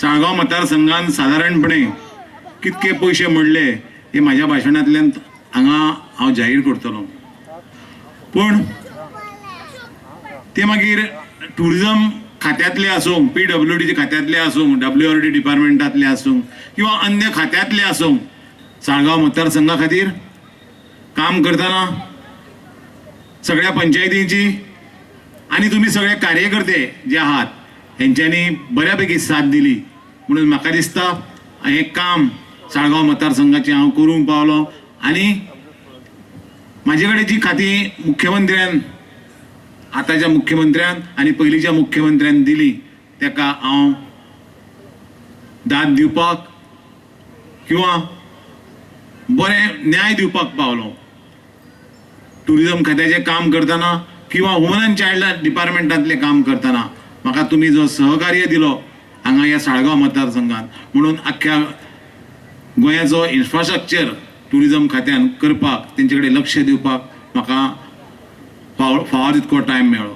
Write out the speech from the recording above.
साळगांव मतदारसंघात साधारणपणे कितके पैसे मोडले हे माझ्या भाशणांतल्यान हांगा हांव जाहीर करतलो. पण ते मागीर टुरिझम खात्यांतले आसूं, PWD खात्यांतले आसूं, WRD डिपार्टमेंटांतले आसूं किंवा अन्य खात्यांतले आसूं, साळगांव मतदारसंघा खातीर काम करतना सगळ्या पंचायतींची आणि तुम्ही सगळे कार्यकर्ते जे आहात हेंच्यांनी बऱ्यापैकी साथ दिली म्हणून म्हाका दिसता हे काम साळगांव मतदारसंघाचे हांव करूंक पावलो. आणि माझे कडेन जी खाती मुख्यमंत्र्यान, आताच्या मुख्यमंत्र्यान आणि पयलींच्या मुख्यमंत्र्यान दिली ताका हांव दाद दिवपाक किंवा बरें न्याय दिवपाक पावलो. टुरिझम खात्याचें काम करतना किंवा वुमन अँड चायल्ड डिपार्टमेंटांतले काम करतना म्हाका तुम्ही जो सहकार्य दिलो हांगा ह्या साळगांव मतदारसंघात, म्हणून आख्ख्या गोंयाचो इन्फ्रास्ट्रक्चर टुरिझम खात्यान करपाक तेंचे कडेन लक्ष दिवपाक म्हाका फावो तितको टायम मेळ्ळो.